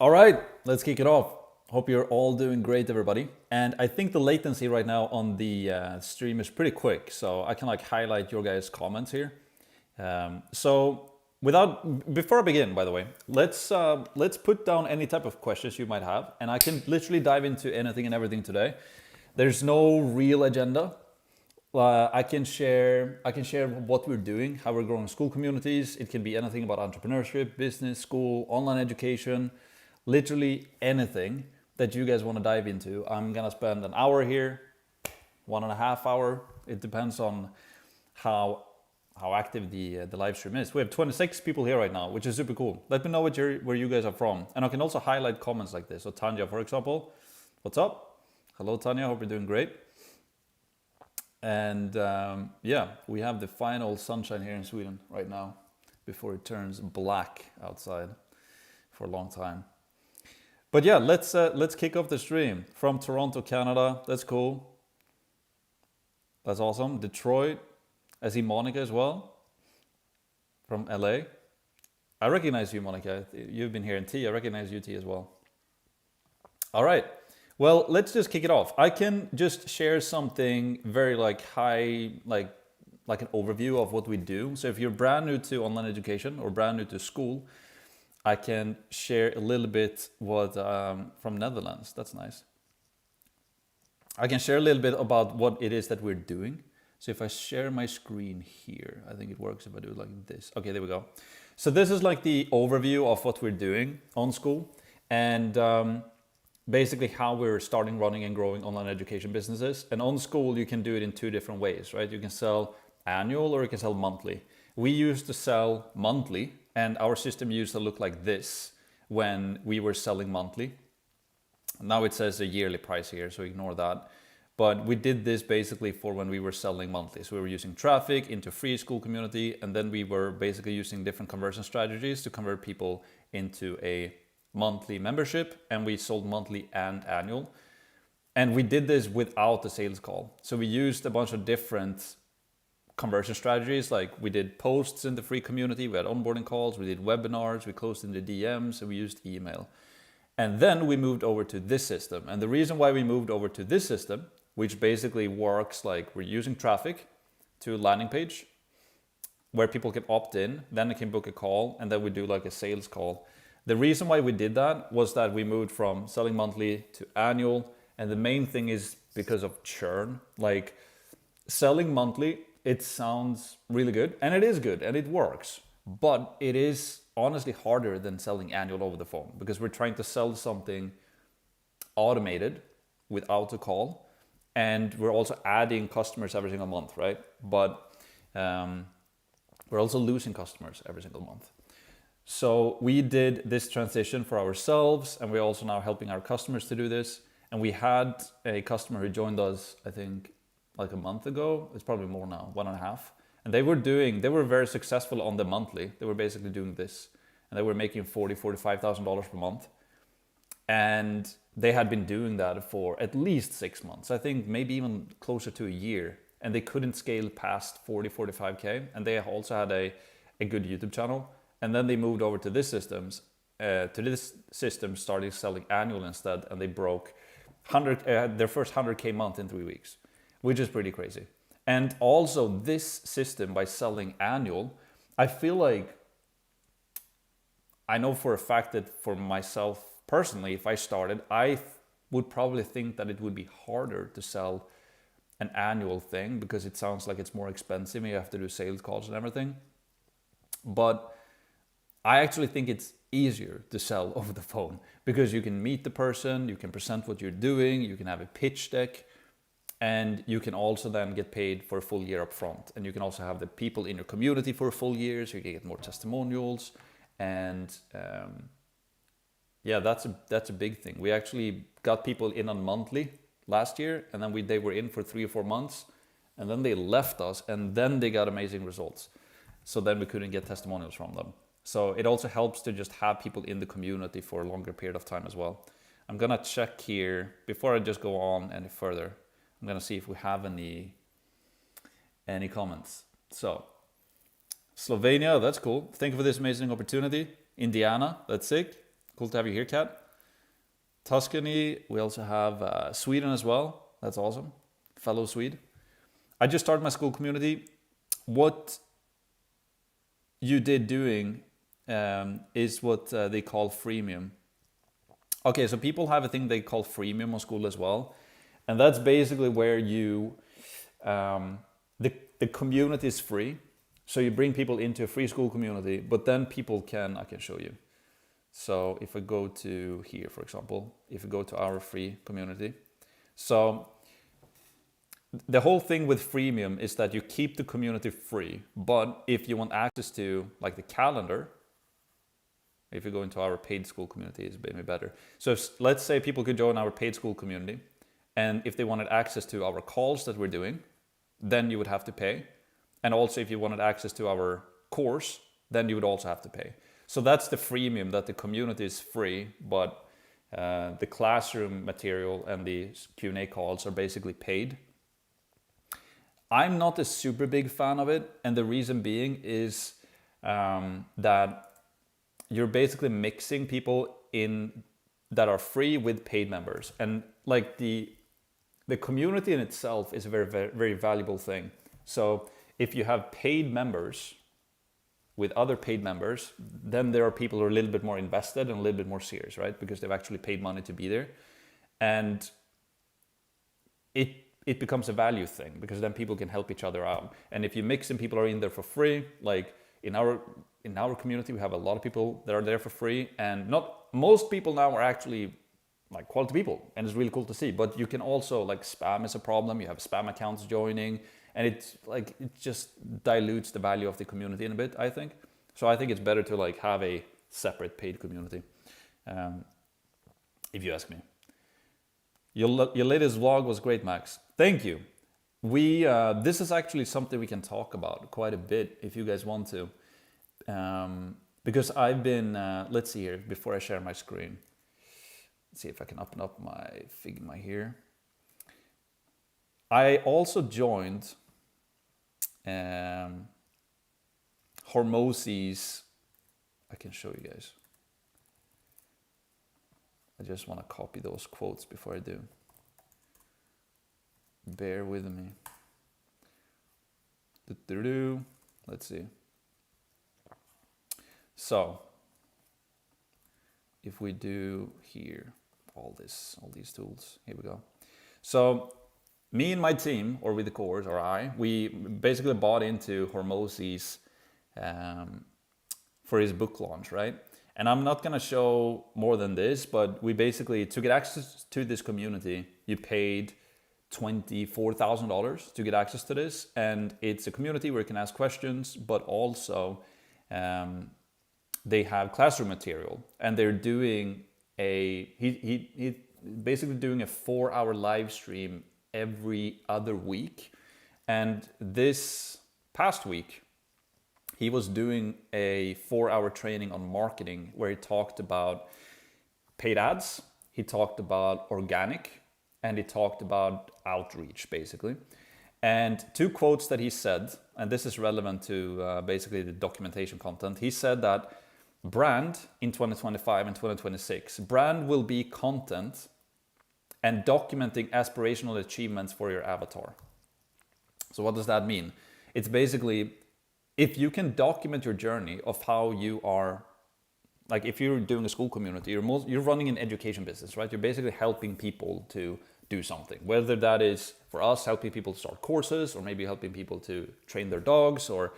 All right, let's kick it off. Hope you're all doing great, everybody. And I think the latency right now on the stream is pretty quick, so I can like highlight your guys' comments here. Before I begin, by the way, let's put down any type of questions you might have, and I can literally dive into anything and everything today. There's no real agenda. I can share what we're doing, how we're growing school communities. It can be anything about entrepreneurship, business, school, online education, literally anything that you guys want to dive into. I'm gonna spend an hour here, 1.5 hours. It depends on how active the live stream is. We have 26 people here right now, which is super cool. Let me know where you guys are from, and I can also highlight comments like this. So Tanya, for example, what's up? Hello, Tanya. Hope you're doing great. And yeah, we have the final sunshine here in Sweden right now before it turns black outside for a long time. But yeah, let's kick off the stream from Toronto, Canada. That's cool. That's awesome. Detroit. I see Monica as well from LA. I recognize you, Monica. You've been here in T. I recognize you, T, as well. All right. Well, let's just kick it off. I can just share something very like high, like an overview of what we do. So if you're brand new to online education or brand new to school, I can share a little bit what from Netherlands. That's nice. I can share a little bit about what it is that we're doing. So if I share my screen here, I think it works if I do it like this. Okay, there we go. So this is like the overview of what we're doing on Skool, and basically how we're starting, running, and growing online education businesses. And on Skool, you can do it in two different ways, right? You can sell annual or you can sell monthly. We used to sell monthly, and our system used to look like this when we were selling monthly. Now it says a yearly price here, so ignore that. But we did this basically for when we were selling monthly. So we were using traffic into free school community, and then we were basically using different conversion strategies to convert people into a monthly membership, and we sold monthly and annual. And we did this without the sales call. So we used a bunch of different conversion strategies, like we did posts in the free community, we had onboarding calls, we did webinars, we closed in the DMs, and we used email. And then we moved over to this system. And the reason why we moved over to this system, which basically works like we're using traffic to a landing page where people can opt in, then they can book a call, and then we do like a sales call. The reason why we did that was that we moved from selling monthly to annual, and the main thing is because of churn. Like selling monthly, it sounds really good, and it is good, and it works, but it is honestly harder than selling annual over the phone because we're trying to sell something automated without a call, and we're also adding customers every single month, right? But we're also losing customers every single month. So we did this transition for ourselves, and we're also now helping our customers to do this. And we had a customer who joined us, I think, like a month ago. It's probably more now, 1.5. And they were very successful on the monthly. They were basically doing this, and they were making $45,000 per month. And they had been doing that for at least 6 months. I think maybe even closer to a year. And they couldn't scale past 45K. And they also had a good YouTube channel. And then they moved over to this system, started selling annual instead, and they broke their first 100K month in 3 weeks, which is pretty crazy. And also this system, by selling annual, I feel like, I know for a fact that for myself personally, if I started, I would probably think that it would be harder to sell an annual thing because it sounds like it's more expensive and you have to do sales calls and everything. But I actually think it's easier to sell over the phone because you can meet the person, you can present what you're doing, you can have a pitch deck, and you can also then get paid for a full year up front. And you can also have the people in your community for a full year, so you can get more testimonials. And yeah, that's a big thing. We actually got people in on monthly last year, and then they were in for 3 or 4 months, and then they left us, and then they got amazing results. So then we couldn't get testimonials from them. So it also helps to just have people in the community for a longer period of time as well. I'm gonna check here, before I just go on any further, I'm gonna see if we have any comments. So, Slovenia, that's cool. Thank you for this amazing opportunity. Indiana, that's sick. Cool to have you here, Kat. Tuscany, we also have Sweden as well. That's awesome. Fellow Swede. I just started my Skool community. What you did doing is what they call freemium. Okay, so people have a thing they call freemium on Skool as well. And that's basically where you, the community is free. So you bring people into a free Skool community, but then people can, I can show you. So if I go to here, for example, if we go to our free community. So the whole thing with freemium is that you keep the community free, but if you want access to like the calendar, if you go into our paid Skool community, it's maybe better. So let's say people could join our paid Skool community, and if they wanted access to our calls that we're doing, then you would have to pay. And also if you wanted access to our course, then you would also have to pay. So that's the freemium, that the community is free, but the classroom material and the Q&A calls are basically paid. I'm not a super big fan of it, and the reason being is that you're basically mixing people in that are free with paid members. And like the community in itself is a very, very, very valuable thing. So if you have paid members with other paid members, then there are people who are a little bit more invested and a little bit more serious, right? Because they've actually paid money to be there. And it becomes a value thing, because then people can help each other out. And if you mix and people are in there for free, like in our community, we have a lot of people that are there for free, and not most people now are actually like quality people, and it's really cool to see. But you can also, like, spam is a problem. You have spam accounts joining, and it's like, it just dilutes the value of the community in a bit, I think. So I think it's better to like have a separate paid community, if you ask me. Your latest vlog was great, Max. Thank you. This is actually something we can talk about quite a bit if you guys want to. Because I've been, let's see here, before I share my screen. Let's see if I can open up my Figma here. I also joined Hormozzi's, I can show you guys. I just want to copy those quotes before I do. Bear with me. Let's see. So, if we do here, all these tools, here we go. So, me and my team, or with the course, or we basically bought into Hormozzi's for his book launch, right? And I'm not gonna show more than this, but we basically, to get access to this community, you paid $24,000 to get access to this. And it's a community where you can ask questions, but also they have classroom material, and they're doing he basically doing a 4-hour live stream every other week. And this past week, he was doing a 4-hour training on marketing, where he talked about paid ads, he talked about organic, and he talked about outreach, basically. And 2 quotes that he said, and this is relevant to basically the documentation content. He said that brand in 2025 and 2026, brand will be content and documenting aspirational achievements for your avatar. So what does that mean? It's basically, if you can document your journey of how you are, like if you're doing a Skool community, you're running an education business, right? You're basically helping people to do something, whether that is, for us, helping people to start courses, or maybe helping people to train their dogs, or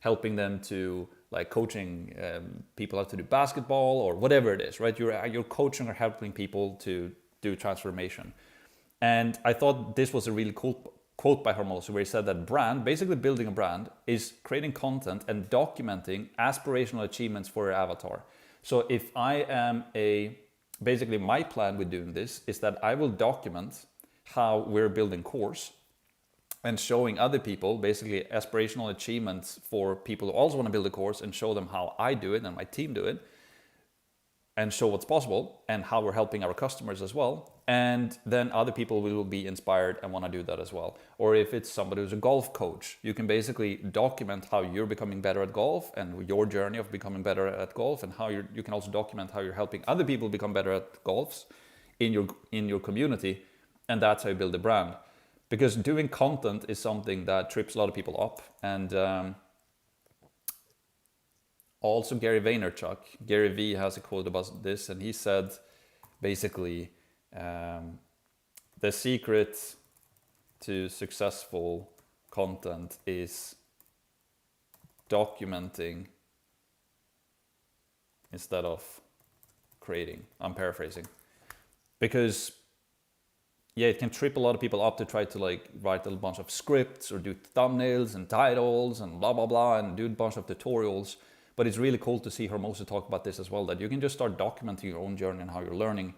helping them to, like, coaching people how to do basketball, or whatever it is, right? You're coaching or helping people to do transformation. And I thought this was a really cool quote by Hormozzi, where he said that brand, basically building a brand, is creating content and documenting aspirational achievements for your avatar. So if I am basically my plan with doing this is that I will document how we're building course and showing other people basically aspirational achievements for people who also want to build a course, and show them how I do it and my team do it. and show what's possible and how we're helping our customers as well. And then other people will be inspired and want to do that as well. Or if it's somebody who's a golf coach, you can basically document how you're becoming better at golf and your journey of becoming better at golf, and how you can also document how you're helping other people become better at golfs in your community. And that's how you build a brand. Because doing content is something that trips a lot of people up. And also Gary Vaynerchuk, Gary V has a quote about this, and he said basically, the secret to successful content is documenting instead of creating. I'm paraphrasing. Because it can trip a lot of people up to try to like write a bunch of scripts or do thumbnails and titles and blah, blah, blah, and do a bunch of tutorials. But it's really cool to see Hermosa talk about this as well, that you can just start documenting your own journey and how you're learning.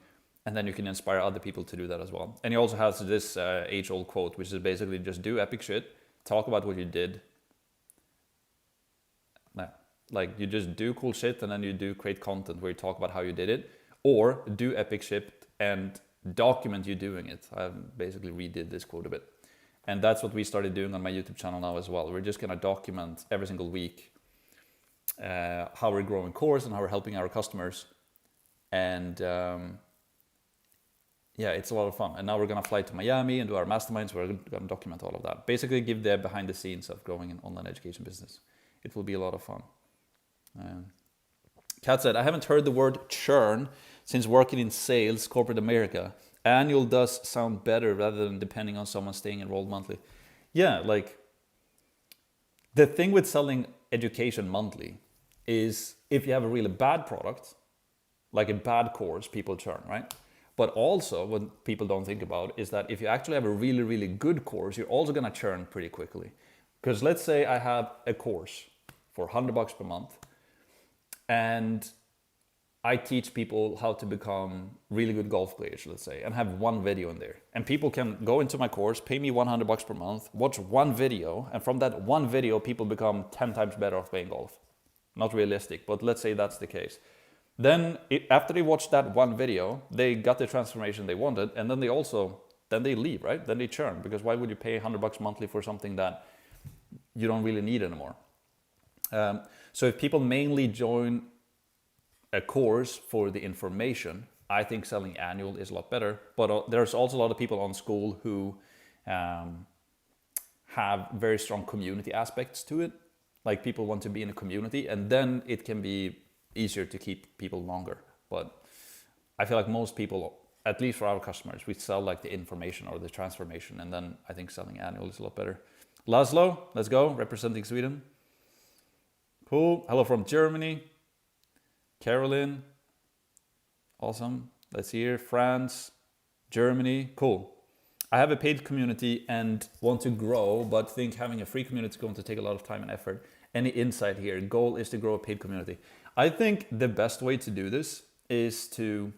And then you can inspire other people to do that as well. And he also has this age-old quote, which is basically just do epic shit, talk about what you did. Like you just do cool shit and then you do create content where you talk about how you did it. Or do epic shit and document you doing it. I basically redid this quote a bit. And that's what we started doing on my YouTube channel now as well. We're just gonna document every single week how we're growing course and how we're helping our customers. And it's a lot of fun. And now we're going to fly to Miami and do our masterminds. We're going to document all of that. Basically give the behind the scenes of growing an online education business. It will be a lot of fun. Kat said, I haven't heard the word churn since working in sales, corporate America. Annual does sound better rather than depending on someone staying enrolled monthly. Yeah, like the thing with selling education monthly is if you have a really bad product, like a bad course, people churn, right? But also what people don't think about is that if you actually have a really, really good course, you're also going to churn pretty quickly. Because let's say I have a course for $100 per month and I teach people how to become really good golf players, let's say, and have one video in there. And people can go into my course, pay me $100 per month, watch one video, and from that one video, people become 10 times better at playing golf. Not realistic, but let's say that's the case. Then after they watched that one video, they got the transformation they wanted, and then they leave, right? Then they churn, because why would you pay $100 monthly for something that you don't really need anymore? So if people mainly join a course for the information, I think selling annual is a lot better. But there's also a lot of people on Skool who have very strong community aspects to it. Like people want to be in a community, and then it can be easier to keep people longer. But I feel like most people, at least for our customers, we sell like the information or the transformation, and then I think selling annual is a lot better. Laszlo, let's go, representing Sweden. Cool. Hello from Germany. Carolyn, awesome. Let's see here, France, Germany, cool. I have a paid community and want to grow, but think having a free community is going to take a lot of time and effort. Any insight here? Goal is to grow a paid community. I think the best way to do this is to,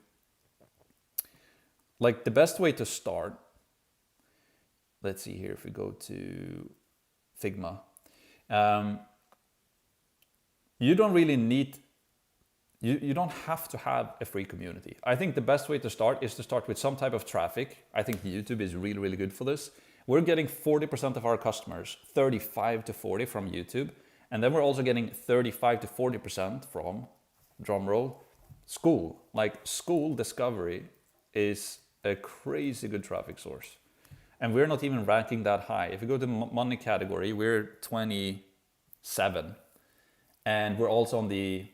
like the best way to start, let's see here, if we go to Figma, you don't really need, you don't have to have a free community. I think the best way to start is to start with some type of traffic. I think YouTube is really, really good for this. We're getting 40% of our customers, 35 to 40 from YouTube. And then we're also getting 35 to 40% from, drumroll, Skool. Like Skool discovery is a crazy good traffic source. And we're not even ranking that high. If you go to money category, we're 27. And we're also on the,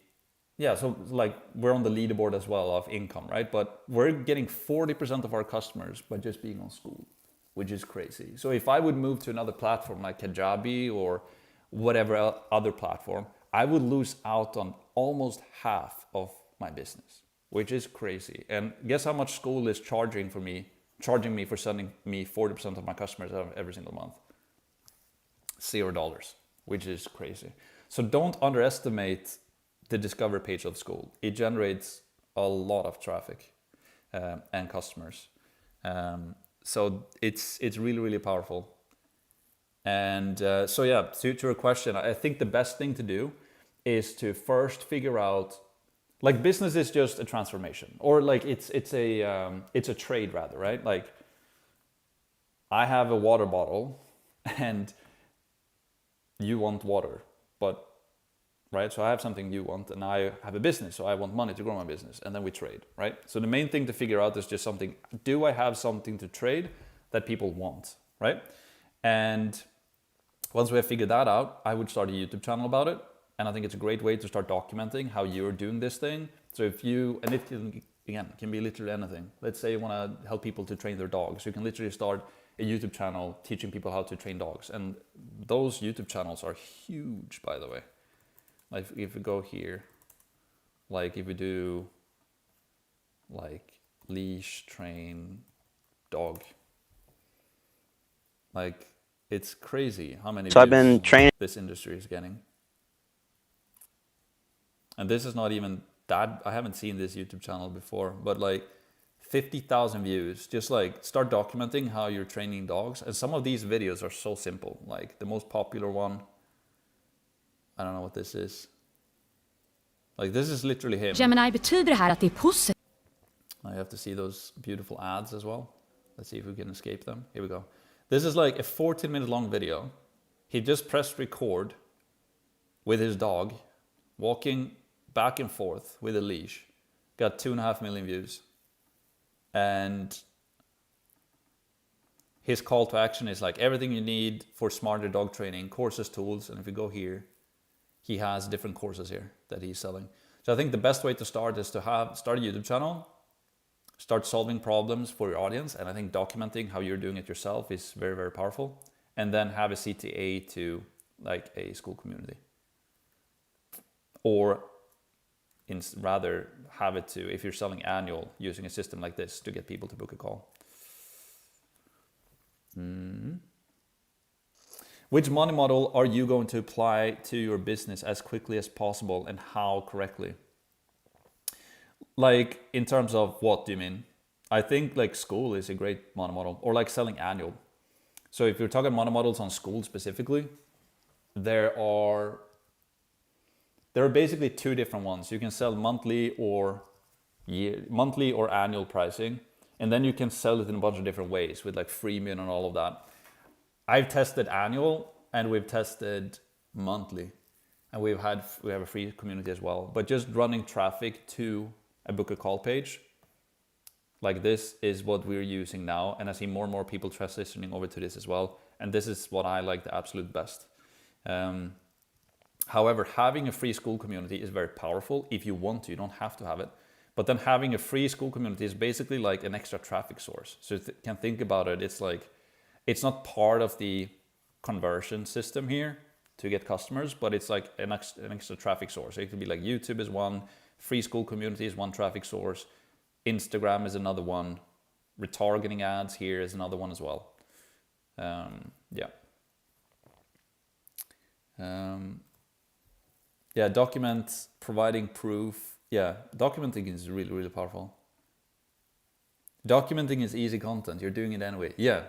so like we're on the leaderboard as well of income, right? But we're getting 40% of our customers by just being on Skool, which is crazy. So if I would move to another platform like Kajabi or whatever other platform, I would lose out on almost half of my business, which is crazy. And guess how much Skool is charging me for sending me 40% of my customers every single month? $0, which is crazy. So don't underestimate the discover page of Skool. It generates a lot of traffic and customers. So it's really, really powerful. And to your question, I think the best thing to do is to first figure out Like business is just a transformation, or like it's a trade rather, right? Like I have a water bottle and you want water, but right? So I have something you want and I have a business, so I want money to grow my business, and then we trade, right? So the main thing to figure out is just something, do I have something to trade that people want, right? And once we have figured that out, I would start a YouTube channel about it. And I think it's a great way to start documenting how you're doing this thing. So if you, and it can, again, can be literally anything. Let's say you want to help people to train their dogs. You can literally start a YouTube channel teaching people how to train dogs. And those YouTube channels are huge, by the way. Like if we go here, like if we do like leash train dog, like it's crazy how many So I've been training this industry is getting. And this is not even that, I haven't seen this YouTube channel before, but like 50,000 views. Just like start documenting how you're training dogs. And some of these videos are so simple. Like the most popular one, I don't know what this is. Like this is literally him. Gemini, betyder det här att det är positivt? I have to see those beautiful ads as well. Let's see if we can escape them. Here we go. This is like a 14-minute long video. He just pressed record with his dog, walking back and forth with a leash. Got 2.5 million views. And his call to action is like everything you need for smarter dog training, courses, tools. And if we go here, he has different courses here that he's selling. So I think the best way to start is to start a YouTube channel, start solving problems for your audience. And I think documenting how you're doing it yourself is very, very powerful. And then have a CTA to like a Skool community. Or rather have it to, if you're selling annual, using a system like this to get people to book a call. Which money model are you going to apply to your business as quickly as possible, and how correctly? Like in terms of what do you mean? I think like Skool is a great money model, or like selling annual. So if you're talking money models on Skool specifically, there are basically two different ones. You can sell monthly or annual pricing, and then you can sell it in a bunch of different ways with like freemium and all of that. I've tested annual and we've tested monthly, and we have a free community as well. But just running traffic to a book a call page like this is what we're using now, and I see more and more people transitioning over to this as well. And this is what I like the absolute best. However, having a free Skool community is very powerful if you want to. You don't have to have it. But then having a free Skool community is basically like an extra traffic source. So you can think about it. It's like, it's not part of the conversion system here to get customers, but it's like an extra traffic source. So it could be like YouTube is one, free Skool community is one traffic source, Instagram is another one, retargeting ads here is another one as well. Document, providing proof. Yeah, documenting is really, really powerful. Documenting is easy content. You're doing it anyway. Yeah,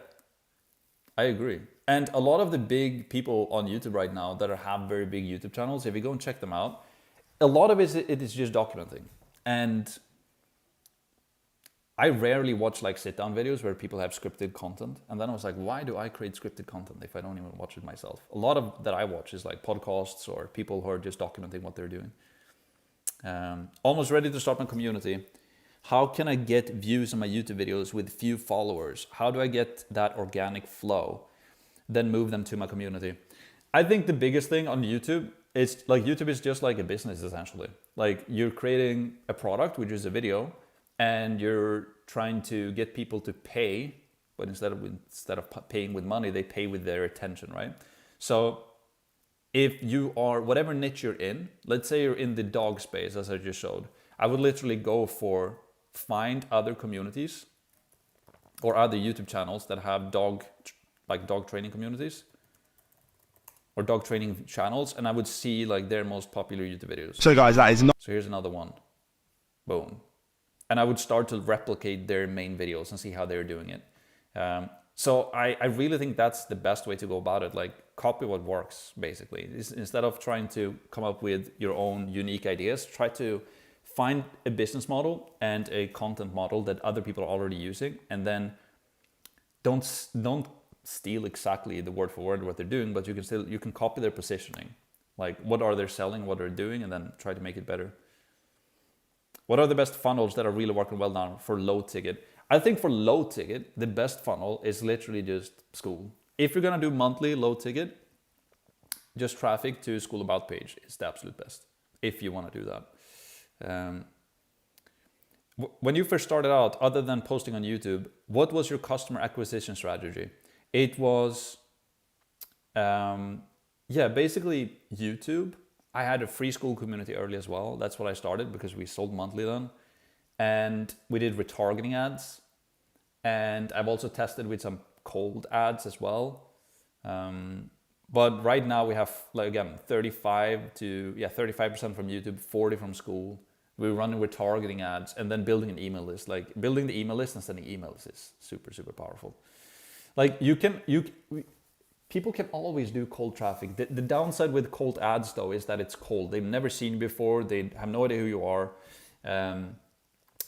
I agree. And a lot of the big people on YouTube right now that have very big YouTube channels, if you go and check them out, a lot of it is just documenting. And I rarely watch like sit-down videos where people have scripted content. And then I was like, why do I create scripted content if I don't even watch it myself? A lot of that I watch is like podcasts or people who are just documenting what they're doing. Almost ready to start my community. How can I get views on my YouTube videos with few followers? How do I get that organic flow? Then move them to my community. I think the biggest thing on YouTube is like YouTube is just like a business essentially. Like you're creating a product, which is a video, and you're trying to get people to pay, but instead of paying with money, they pay with their attention, right? So if you are, whatever niche you're in, let's say you're in the dog space, as I just showed, I would literally go for find other communities or other YouTube channels that have dog training communities or dog training channels, and I would see like their most popular YouTube videos. So guys, that is not... So here's another one. Boom. And I would start to replicate their main videos and see how they're doing it. So I really think that's the best way to go about it. Like copy what works, basically. Instead of trying to come up with your own unique ideas, try to find a business model and a content model that other people are already using, and then don't steal exactly the word for word what they're doing, but you can copy their positioning. Like, what are they selling, what they're doing, and then try to make it better. What are the best funnels that are really working well now for low ticket? I think for low ticket, the best funnel is literally just Skool. If you're gonna do monthly low ticket, just traffic to Skool About page is the absolute best, if you want to do that. When you first started out, other than posting on YouTube, what was your customer acquisition strategy? It was, basically YouTube. I had a free Skool community early as well. That's what I started because we sold monthly then. And we did retargeting ads. And I've also tested with some cold ads as well. But right now we have, like, again, 35% from YouTube, 40 from Skool. We're running retargeting ads and then building an email list. Like, building the email list and sending emails is super, super powerful. Like, people can always do cold traffic. The downside with cold ads though is that it's cold. They've never seen you before. They have no idea who you are.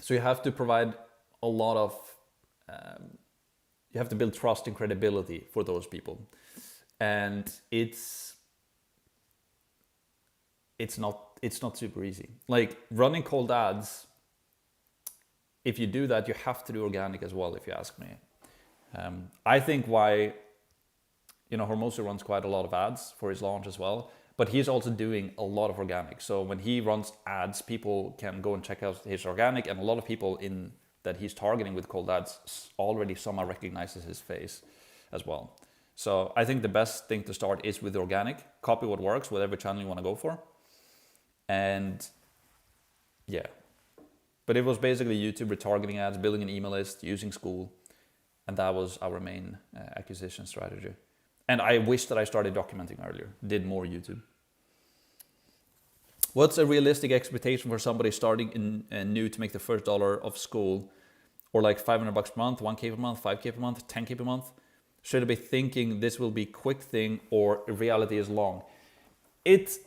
So you have to provide a lot of, you have to build trust and credibility for those people. And it's not super easy. Like, running cold ads, if you do that, you have to do organic as well, if you ask me. I think why, Hormozy runs quite a lot of ads for his launch as well, but he's also doing a lot of organic. So when he runs ads, people can go and check out his organic, and a lot of people that he's targeting with cold ads already somehow recognizes his face as well. So I think the best thing to start is with organic. Copy what works, whatever channel you want to go for. And yeah, but it was basically YouTube retargeting ads, building an email list, using Skool, and that was our main acquisition strategy. And I wish that I started documenting earlier, did more YouTube. What's a realistic expectation for somebody starting new to make the first dollar of Skool, or like $500 per month, 1K per month, 5K per month, 10K per month? Should I be thinking this will be a quick thing or reality is long? It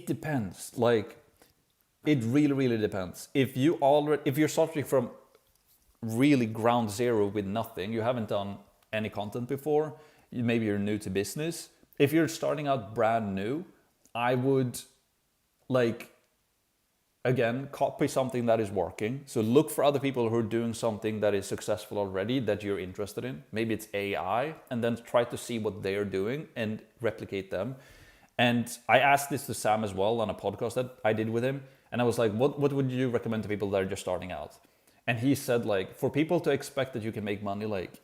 depends. Like, it really, really depends. If you're starting from really ground zero with nothing, you haven't done any content before, maybe you're new to business. If you're starting out brand new, I would, again, copy something that is working. So look for other people who are doing something that is successful already that you're interested in. Maybe it's AI, and then try to see what they're doing and replicate them. And I asked this to Sam as well on a podcast that I did with him. And I was like, what would you recommend to people that are just starting out? And he said, like, for people to expect that you can make money like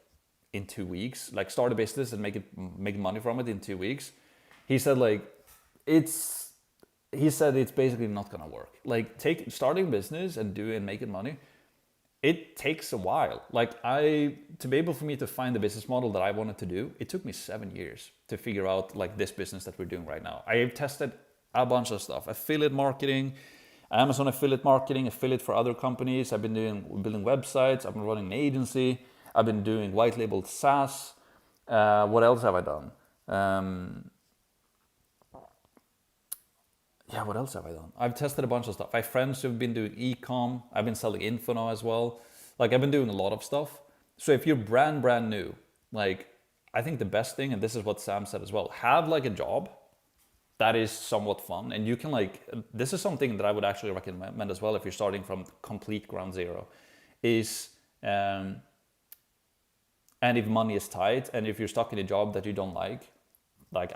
in 2 weeks, like start a business and make money from it in 2 weeks. He said, like, it's basically not gonna work. Like, starting a business and making money, it takes a while. Like, to be able for me to find the business model that I wanted to do, it took me 7 years to figure out like this business that we're doing right now. I have tested a bunch of stuff, affiliate marketing, Amazon affiliate marketing, affiliate for other companies. I've been building websites. I've been running an agency. I've been doing white labeled SaaS. What else have I done? What else have I done? I've tested a bunch of stuff. I have friends who've been doing e-com. I've been selling info now as well. Like, I've been doing a lot of stuff. So if you're brand new, like, I think the best thing, and this is what Sam said as well, have like a job that is somewhat fun. And you can this is something that I would actually recommend as well if you're starting from complete ground zero, is, and if money is tight and if you're stuck in a job that you don't like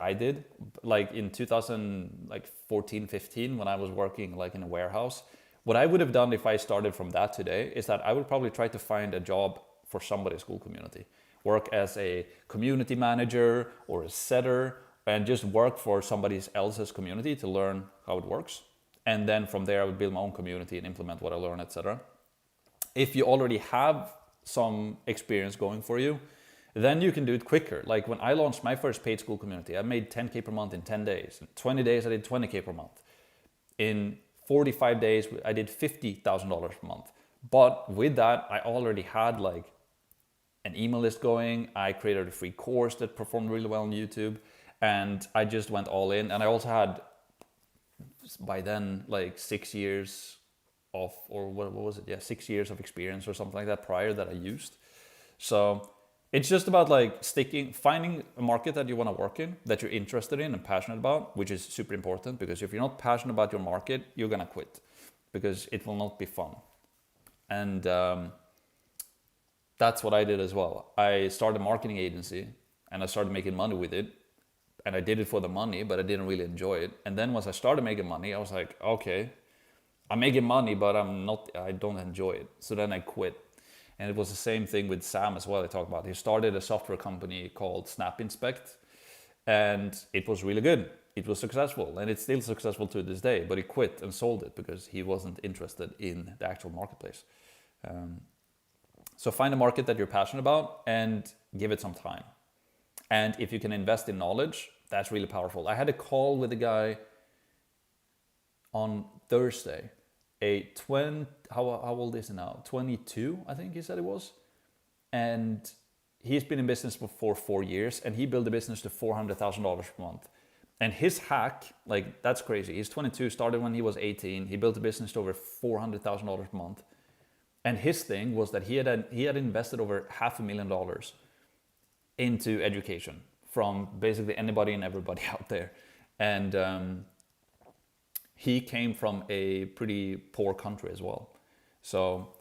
I did, like in 2014, 15, when I was working like in a warehouse, what I would have done if I started from that today is that I would probably try to find a job for somebody's Skool community, work as a community manager or a setter, and just work for somebody else's community to learn how it works. And then from there, I would build my own community and implement what I learn, etc. If you already have some experience going for you, then you can do it quicker. Like, when I launched my first paid Skool community, I made 10K per month in 10 days. In 20 days, I did 20K per month. In 45 days, I did $50,000 per month. But with that, I already had like an email list going. I created a free course that performed really well on YouTube, and I just went all in. And I also had, by then, like 6 years of, or what was it? Yeah, 6 years of experience or something like that prior that I used. So it's just about like finding a market that you want to work in, that you're interested in and passionate about, which is super important, because if you're not passionate about your market, you're gonna quit because it will not be fun. And that's what I did as well. I started a marketing agency and I started making money with it. And I did it for the money, but I didn't really enjoy it. And then once I started making money, I was like, okay, I'm making money, but I don't enjoy it. So then I quit. And it was the same thing with Sam as well. I talked about. He started a software company called Snap Inspect, and it was really good. It was successful, and it's still successful to this day. But he quit and sold it because he wasn't interested in the actual marketplace. So find a market that you're passionate about and give it some time. And if you can invest in knowledge, that's really powerful. I had a call with a guy on Thursday. How old is he now? 22, I think he said it was. And he's been in business for 4 years, and he built a business to $400,000 per month. And his hack, like, that's crazy. He's 22, started when he was 18. He built a business to over $400,000 per month. And his thing was that he had invested over $500,000 into education from basically anybody and everybody out there. And he came from a pretty poor country as well. So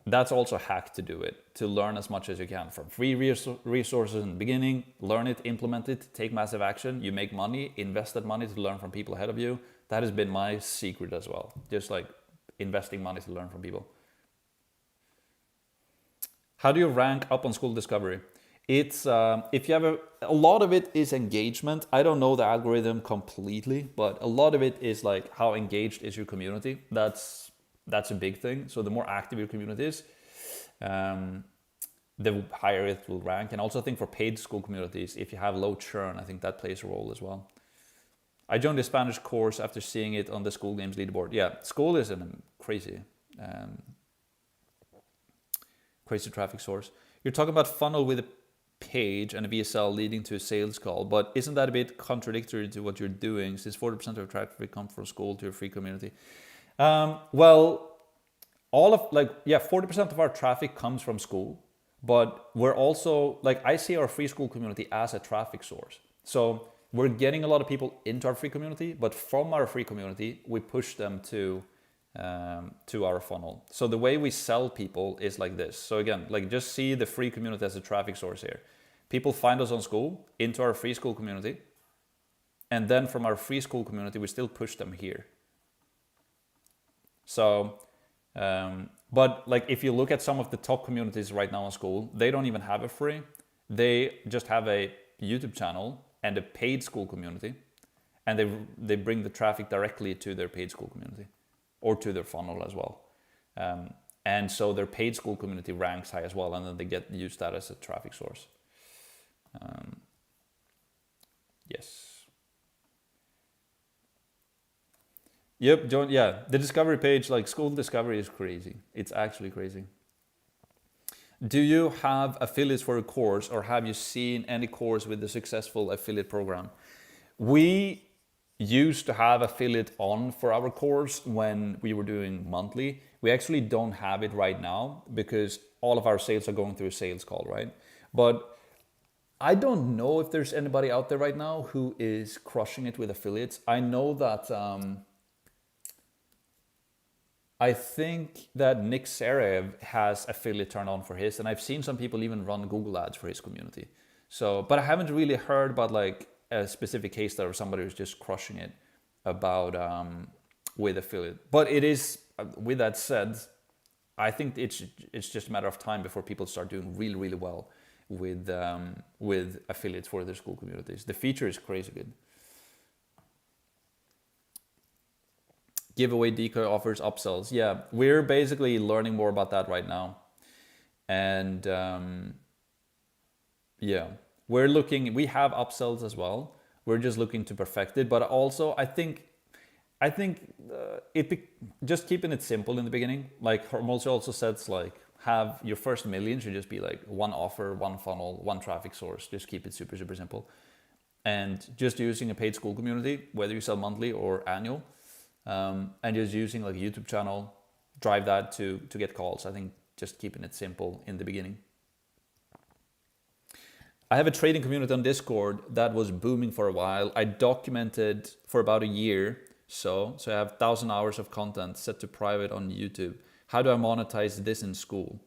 that's also a hack to do it, to learn as much as you can from free resources in the beginning, learn it, implement it, take massive action. You make money, invest that money to learn from people ahead of you. That has been my secret as well. Just like investing money to learn from people. How do you rank up on Skool discovery? It's if you have a lot of it is engagement. I don't know the algorithm completely, but a lot of it is like how engaged is your community. That's a big thing. So the more active your community is, the higher it will rank. And also I think for paid Skool communities, if you have low churn, I think that plays a role as well. I joined the Spanish course after seeing it on the Skool Games leaderboard. Yeah, Skool is a crazy traffic source. You're talking about funnel with a page and a VSL leading to a sales call, but isn't that a bit contradictory to what you're doing, since 40% of traffic comes from Skool to your free community? Well, 40% of our traffic comes from Skool, but we're also, like, I see our free Skool community as a traffic source. So we're getting a lot of people into our free community, but from our free community, we push them to our funnel. So the way we sell people is like this. So again, like, just see the free community as a traffic source here. People find us on Skool, into our free Skool community, and then from our free Skool community, we still push them here. So, but like, if you look at some of the top communities right now on Skool, they don't even have a free. They just have a YouTube channel and a paid Skool community, and they bring the traffic directly to their paid Skool community or to their funnel as well. And so their paid Skool community ranks high as well, and then they use that as a traffic source. Yes. Yep, John. Yeah, the discovery page, like Skool discovery, is crazy. It's actually crazy. Do you have affiliates for a course, or have you seen any course with a successful affiliate program? We used to have affiliate on for our course when we were doing monthly. We actually don't have it right now because all of our sales are going through a sales call, right? But I don't know if there's anybody out there right now who is crushing it with affiliates. I know that I think that Nick Sarev has affiliate turned on for his, and I've seen some people even run Google ads for his community. So, but I haven't really heard about like a specific case study or somebody who's just crushing it about with affiliate. But it is, with that said, I think it's just a matter of time before people start doing really, really well with affiliates for their Skool communities. The feature is crazy good. Giveaway decoy offers upsells. Yeah, we're basically learning more about that right now. And yeah, we have upsells as well. We're just looking to perfect it. But also, I think just keeping it simple in the beginning. Like Hermosa also says, like, have your first million should just be like one offer, one funnel, one traffic source. Just keep it super, super simple. And just using a paid Skool community, whether you sell monthly or annual, and just using like a YouTube channel, drive that to get calls. I think just keeping it simple in the beginning. I have a trading community on Discord that was booming for a while. I documented for about a year, so I have 1,000 hours of content set to private on YouTube. How do I monetize this in Skool?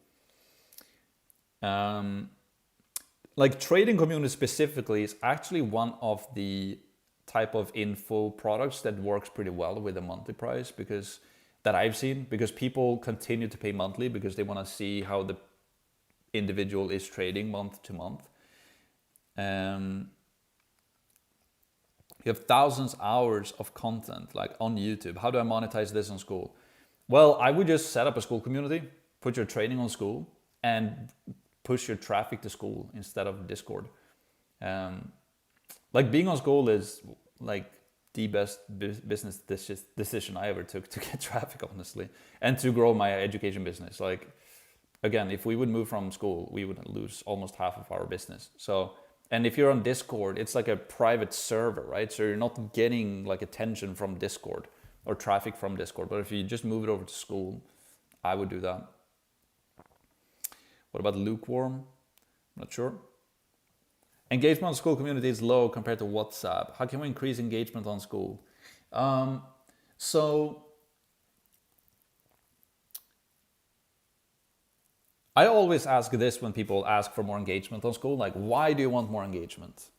Like trading community specifically is actually one of the type of info products that works pretty well with a monthly price, because that I've seen, because people continue to pay monthly because they want to see how the individual is trading month to month. You have thousands of hours of content like on YouTube. How do I monetize this on Skool? Well, I would just set up a Skool community, put your training on Skool, and push your traffic to Skool instead of Discord. Like being on Skool is like the best business decision I ever took to get traffic, honestly, and to grow my education business. Like, again, if we would move from Skool, we would lose almost half of our business. So, and if you're on Discord, it's like a private server, right? So you're not getting like attention from Discord or traffic from Discord. But if you just move it over to Skool, I would do that. What about lukewarm? I'm not sure. Engagement on Skool community is low compared to WhatsApp. How can we increase engagement on Skool? So I always ask this when people ask for more engagement on Skool, like, why do you want more engagement?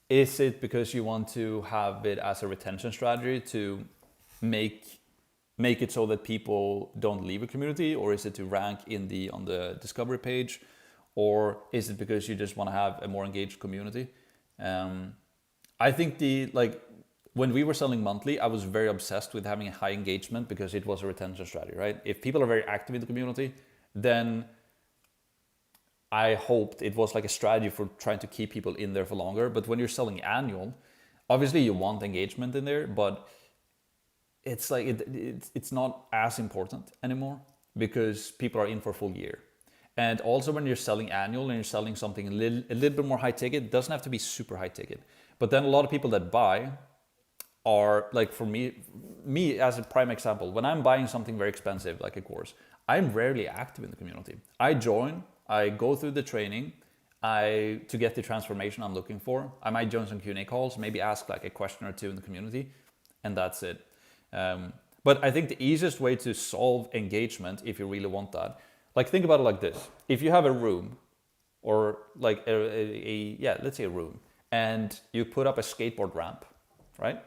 Is it because you want to have it as a retention strategy to make it so that people don't leave a community, or is it to rank on the discovery page, or is it because you just want to have a more engaged community? I think when we were selling monthly, I was very obsessed with having a high engagement because it was a retention strategy, right? If people are very active in the community, then I hoped it was like a strategy for trying to keep people in there for longer. But when you're selling annual, obviously you want engagement in there, but it's like it's not as important anymore because people are in for a full year. And also when you're selling annual and you're selling something a little bit more high ticket, it doesn't have to be super high ticket. But then a lot of people that buy are like, for me as a prime example, when I'm buying something very expensive like a course, I'm rarely active in the community. I join, I go through the training, to get the transformation I'm looking for. I might join some Q&A calls, maybe ask like a question or two in the community, and that's it. But I think the easiest way to solve engagement, if you really want that, like think about it like this. If you have a room, or like let's say a room, and you put up a skateboard ramp, right?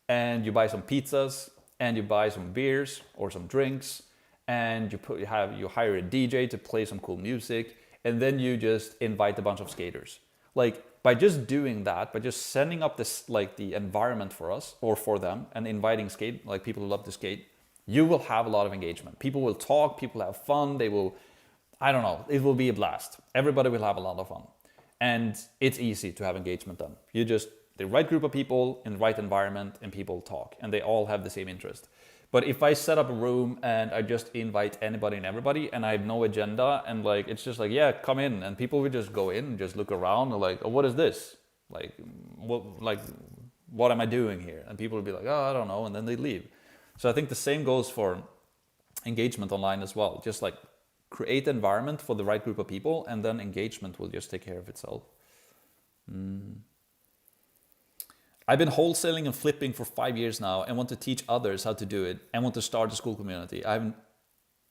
And you buy some pizzas, and you buy some beers or some drinks, and you hire a DJ to play some cool music, and then you just invite a bunch of skaters. Like by just doing that, by just setting up this like the environment for us or for them, and inviting people who love to skate, you will have a lot of engagement. People will talk, people have fun, it will be a blast. Everybody will have a lot of fun. And it's easy to have engagement then. You just, the right group of people in the right environment, and people talk, and they all have the same interest. But if I set up a room and I just invite anybody and everybody, and I have no agenda, and like it's just like, yeah, come in, and people will just go in and just look around and like, oh, what is this? What am I doing here? And people will be like, oh, I don't know, and then they leave. So I think the same goes for engagement online as well. Just like create an environment for the right group of people, and then engagement will just take care of itself. I've been wholesaling and flipping for 5 years now, and want to teach others how to do it, and want to start a Skool community. I've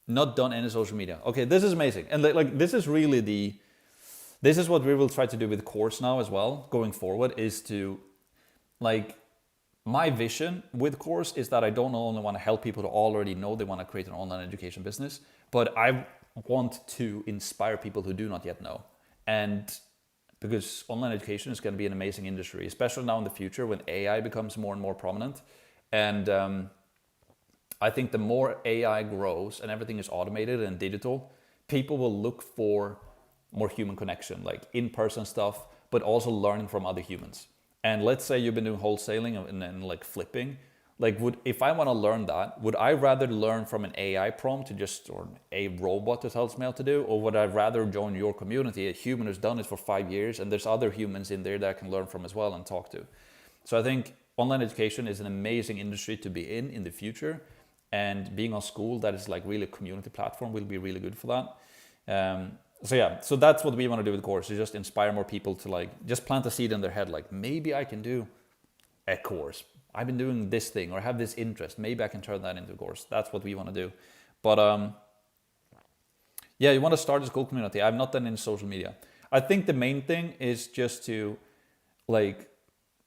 not done any social media. Okay, this is amazing. And this is really this is what we will try to do with the course now as well, going forward, is to my vision with course is that I don't only want to help people who already know they want to create an online education business, but I want to inspire people who do not yet know. And because online education is going to be an amazing industry, especially now in the future when AI becomes more and more prominent. And I think the more AI grows and everything is automated and digital, people will look for more human connection, like in-person stuff, but also learning from other humans. And let's say you've been doing wholesaling and like flipping, if I want to learn that, would I rather learn from an AI prompt or a robot that tells me how to do, or would I rather join your community, a human who's done it for 5 years, and there's other humans in there that I can learn from as well and talk to? So I think online education is an amazing industry to be in the future, and being on Skool, that is like really a community platform, will be really good for that. So that's what we want to do with the course, is just inspire more people to like just plant a seed in their head, like maybe I can do a course. I've been doing this thing or have this interest. Maybe I can turn that into a course. That's what we want to do. But yeah, you want to start a Skool community. I've not done any social media. I think the main thing is just to like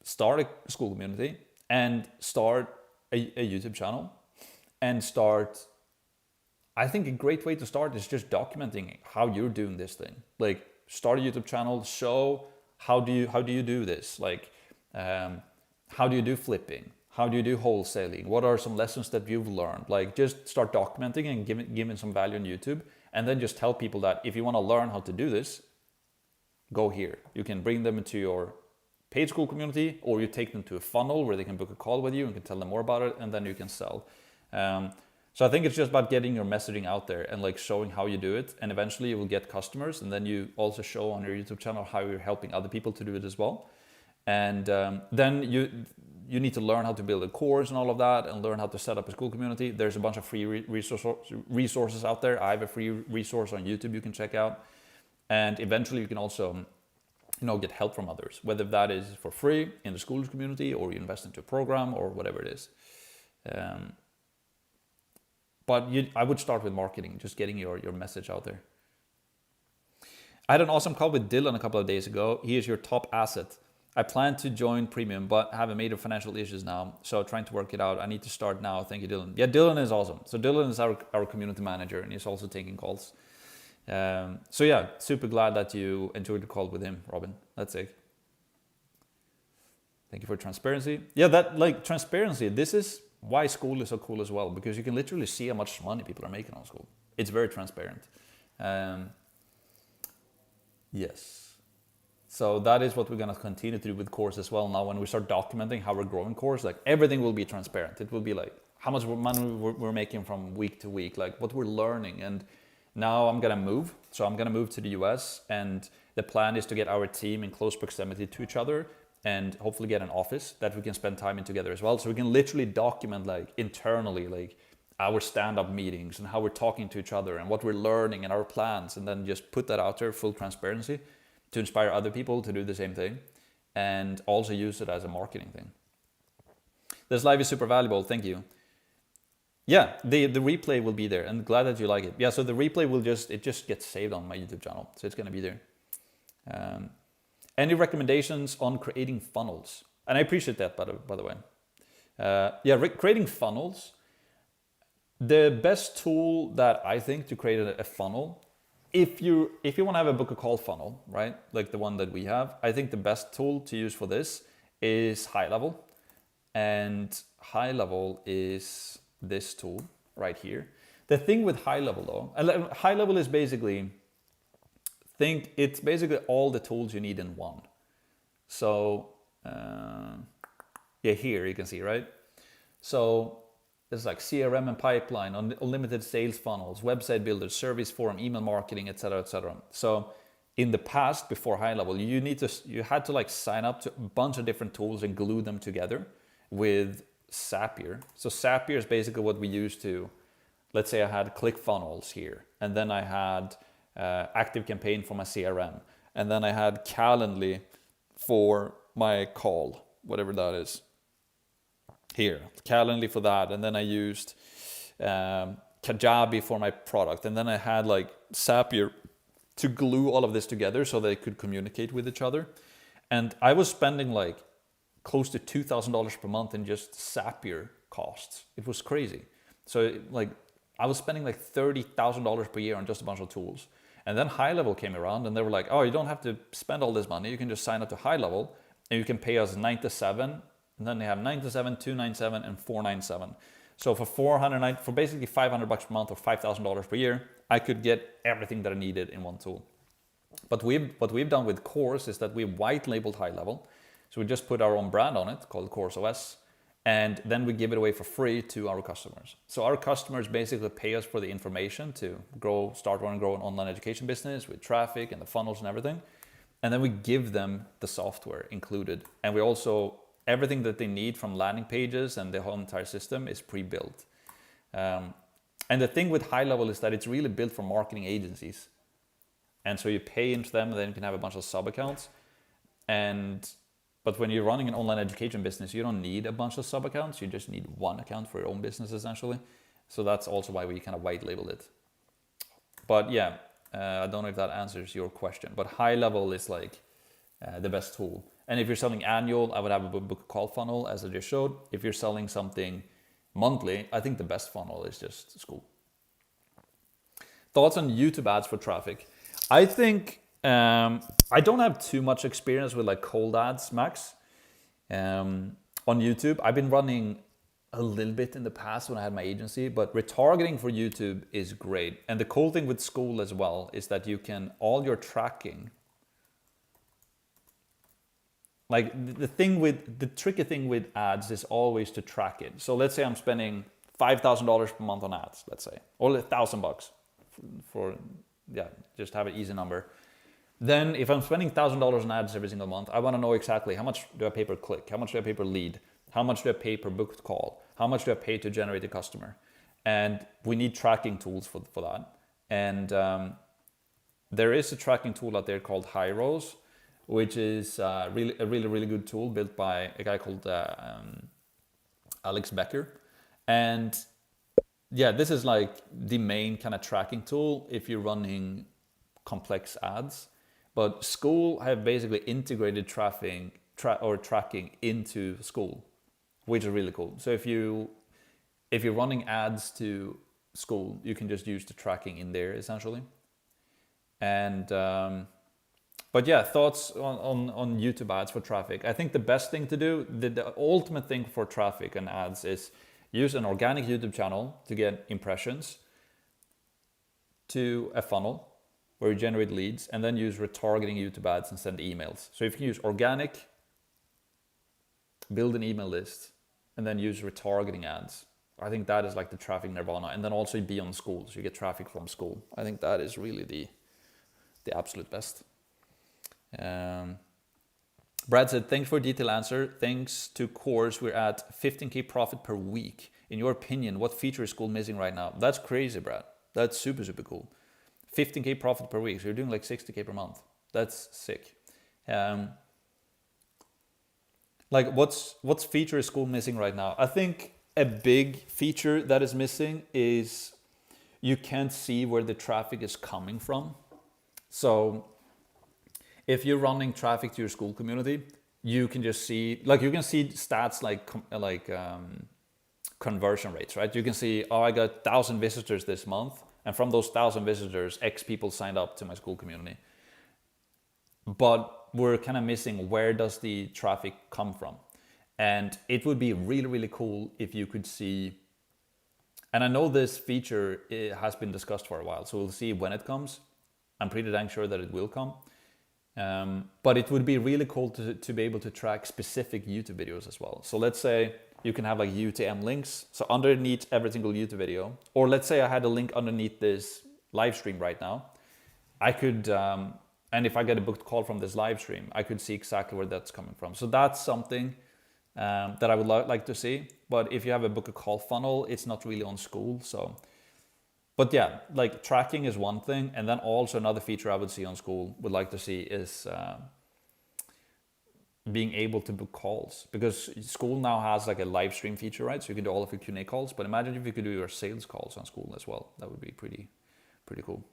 start a Skool community and start a YouTube channel and start. I think a great way to start is just documenting how you're doing this thing. Like start a YouTube channel, show how do you do this? Like how do you do flipping? How do you do wholesaling? What are some lessons that you've learned? Like just start documenting and giving some value on YouTube, and then just tell people that if you want to learn how to do this, go here. You can bring them into your paid Skool community, or you take them to a funnel where they can book a call with you and can tell them more about it, and then you can sell. So I think it's just about getting your messaging out there and like showing how you do it, and eventually you will get customers, and then you also show on your YouTube channel how you're helping other people to do it as well. And then you need to learn how to build a course and all of that, and learn how to set up a Skool community. There's a bunch of free resources out there. I have a free resource on YouTube you can check out, and eventually you can also get help from others, whether that is for free in the Skool community, or you invest into a program, or whatever it is. But I would start with marketing, just getting your message out there. I had an awesome call with Dylan a couple of days ago. He is your top asset. I plan to join premium, but have a major financial issues now. So trying to work it out. I need to start now. Thank you, Dylan. Yeah, Dylan is awesome. So Dylan is our community manager, and he's also taking calls. So yeah, super glad that you enjoyed the call with him, Robin. That's it. Thank you for transparency. Yeah, that like transparency. This is why Skool is so cool as well, because you can literally see how much money people are making on Skool. It's very transparent. Yes. So that is what we're going to continue to do with course as well. Now, when we start documenting how we're growing course, like everything will be transparent. It will be like how much money we're making from week to week, like what we're learning. And now I'm going to move. So I'm going to move to the US, and the plan is to get our team in close proximity to each other, and hopefully get an office that we can spend time in together as well. So we can literally document like internally, like our stand-up meetings and how we're talking to each other and what we're learning and our plans, and then just put that out there, full transparency, to inspire other people to do the same thing, and also use it as a marketing thing. This live is super valuable. Thank you. Yeah, the replay will be there, and glad that you like it. Yeah, so the replay will just gets saved on my YouTube channel, so it's going to be there. Any recommendations on creating funnels? And I appreciate that, by the way. Creating funnels. The best tool that I think to create a funnel, if you want to have a book a call funnel, right, like the one that we have, I think the best tool to use for this is High Level. And High Level is this tool right here. The thing with High Level though, High Level is basically, it's basically all the tools you need in one. So here you can see, right? So it's like CRM and pipeline, unlimited sales funnels, website builders, service forum, email marketing, etc., etc. So in the past, before High Level, you had to like sign up to a bunch of different tools and glue them together with Zapier. So Zapier is basically what we use to, let's say I had ClickFunnels here, and then I had ActiveCampaign for my CRM, and then I had Calendly for my call, whatever that is. Here, Calendly for that, and then I used Kajabi for my product, and then I had like Zapier to glue all of this together so they could communicate with each other. And I was spending like close to $2,000 per month in just Zapier costs. It was crazy. So like I was spending like $30,000 per year on just a bunch of tools. And then High Level came around, and they were like, oh, you don't have to spend all this money. You can just sign up to High Level, and you can pay us $97. And then they have $97, $297, and $497. So for basically $500 per month or $5,000 per year, I could get everything that I needed in one tool. But what we've done with Course is that we white labeled High Level. So we just put our own brand on it called Course OS, and then we give it away for free to our customers. So our customers basically pay us for the information to start and grow an online education business with traffic and the funnels and everything. And then we give them the software included. And we also, everything that they need from landing pages and the whole entire system is pre-built. And the thing with high level is that it's really built for marketing agencies. And so you pay into them, and then you can have a bunch of sub accounts. But when you're running an online education business, you don't need a bunch of sub accounts. You just need one account for your own business, essentially. So that's also why we kind of white labeled it. But yeah, I don't know if that answers your question. But high level is like the best tool. And if you're selling annual, I would have a book call funnel, as I just showed. If you're selling something monthly, I think the best funnel is just Skool. Thoughts on YouTube ads for traffic? I think I don't have too much experience with like cold ads, Max, on YouTube. I've been running a little bit in the past when I had my agency, but retargeting for YouTube is great. And the cool thing with Skool as well is that you can, all your tracking, like the tricky thing with ads is always to track it. So let's say I'm spending $5,000 per month on ads, let's say, or $1,000 for, yeah, just have an easy number. Then if I'm spending $1,000 on ads every single month, I want to know exactly how much do I pay per click, how much do I pay per lead, how much do I pay per booked call, how much do I pay to generate a customer. And we need tracking tools for that. And there is a tracking tool out there called Hyros, which is a really good tool built by a guy called Alex Becker. And yeah, this is like the main kind of tracking tool if you're running complex ads. But Skool have basically integrated tracking into Skool, which is really cool. So if you're running ads to Skool, you can just use the tracking in there essentially. And but yeah, thoughts on YouTube ads for traffic. I think the best thing to do, the ultimate thing for traffic and ads is use an organic YouTube channel to get impressions to a funnel where you generate leads, and then use retargeting YouTube ads and send emails. So if you can use organic, build an email list, and then use retargeting ads, I think that is like the traffic nirvana. And then also be on Skool, so you get traffic from Skool. I think that is really the absolute best. Brad said, thanks for a detailed answer. Thanks to course, we're at 15K profit per week. In your opinion, what feature is Skool missing right now? That's crazy, Brad. That's super cool. 15K profit per week. So you're doing like 60K per month. That's sick. Like what's feature is Skool missing right now? I think a big feature that is missing is you can't see where the traffic is coming from. So if you're running traffic to your Skool community, you can just see, like you can see stats like conversion rates, right? You can see, oh, I got 1,000 visitors this month, and from those 1,000 visitors, X people signed up to my Skool community. But we're kind of missing, where does the traffic come from? And it would be really cool if you could see, and I know this feature has been discussed for a while, so we'll see when it comes. I'm pretty dang sure that it will come. But it would be really cool to be able to track specific YouTube videos as well. So let's say you can have like UTM links. So underneath every single YouTube video, or let's say I had a link underneath this live stream right now, I could, and if I get a booked call from this live stream, I could see exactly where that's coming from. So that's something that I would like to see. But if you have a book a call funnel, it's not really on Skool. So, but yeah, like tracking is one thing. And then also another feature I would see on Skool, would like to see is being able to book calls, because Skool now has like a live stream feature, right? So you can do all of your Q&A calls, but imagine if you could do your sales calls on Skool as well. That would be pretty cool.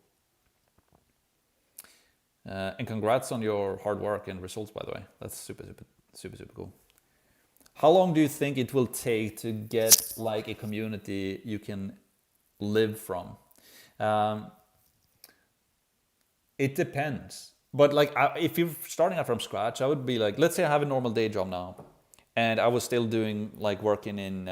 And congrats on your hard work and results, by the way. That's super cool. How long do you think it will take to get like a community you can live from? It depends. But like, if you're starting out from scratch, I would be like, let's say I have a normal day job now, and I was still doing like working in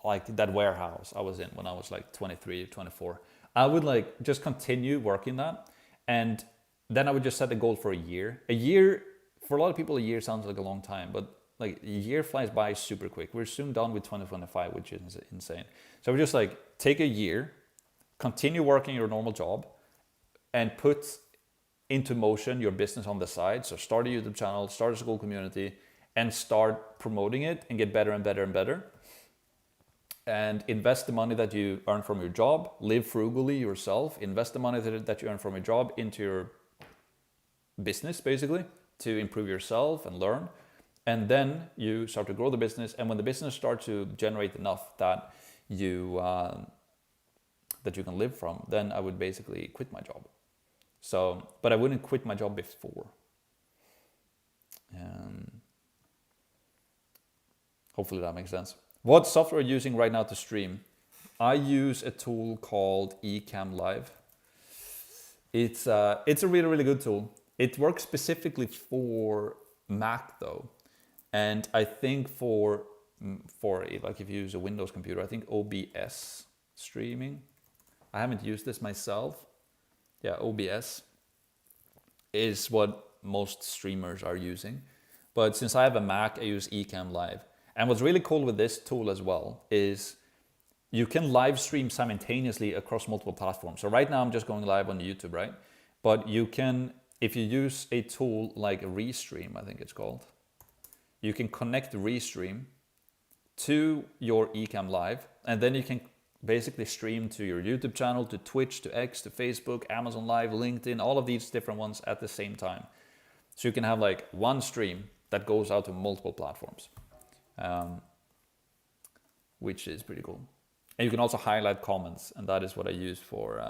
like that warehouse I was in when I was like 23, 24. I would like just continue working that, and then I would just set a goal for a year. A year, for a lot of people, a year sounds like a long time, but like a year flies by super quick. We're soon done with 2025, which is insane. So we just like take a year, continue working your normal job, and put into motion your business on the side. So start a YouTube channel, start a Skool community, and start promoting it and get better and better and better. and invest the money that you earn from your job, live frugally yourself, invest the money that you earn from your job into your business, basically, to improve yourself and learn. And then you start to grow the business, and when the business starts to generate enough that you can live from, then I would basically quit my job. So, but I wouldn't quit my job before. Hopefully that makes sense. What software are you using right now to stream? I use a tool called Ecamm Live. It's a really, really good tool. It works specifically for Mac though. And I think for like if you use a Windows computer, I think OBS streaming. I haven't used this myself. Yeah, OBS is what most streamers are using. But since I have a Mac, I use Ecamm Live. And what's really cool with this tool as well is you can live stream simultaneously across multiple platforms. So right now I'm just going live on YouTube, right? But you can, if you use a tool like Restream, I think it's called, you can connect Restream to your Ecamm Live, and then you can basically stream to your YouTube channel, to Twitch, to X, to Facebook, Amazon Live, LinkedIn, all of these different ones at the same time. So you can have like one stream that goes out to multiple platforms. Which is pretty cool. And you can also highlight comments, and that is what I use for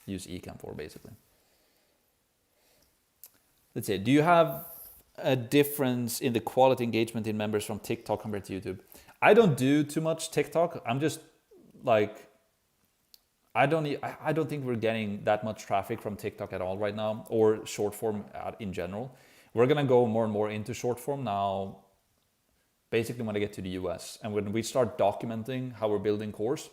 use Ecamm for basically. Let's see. Do you have a difference in the quality engagement in members from TikTok compared to YouTube? I don't do too much TikTok. I'm just like I don't think we're getting that much traffic from TikTok at all right now, or short form in general. We're gonna go more and more into short form now. Basically, when I get to the US, and when we start documenting how we're building course,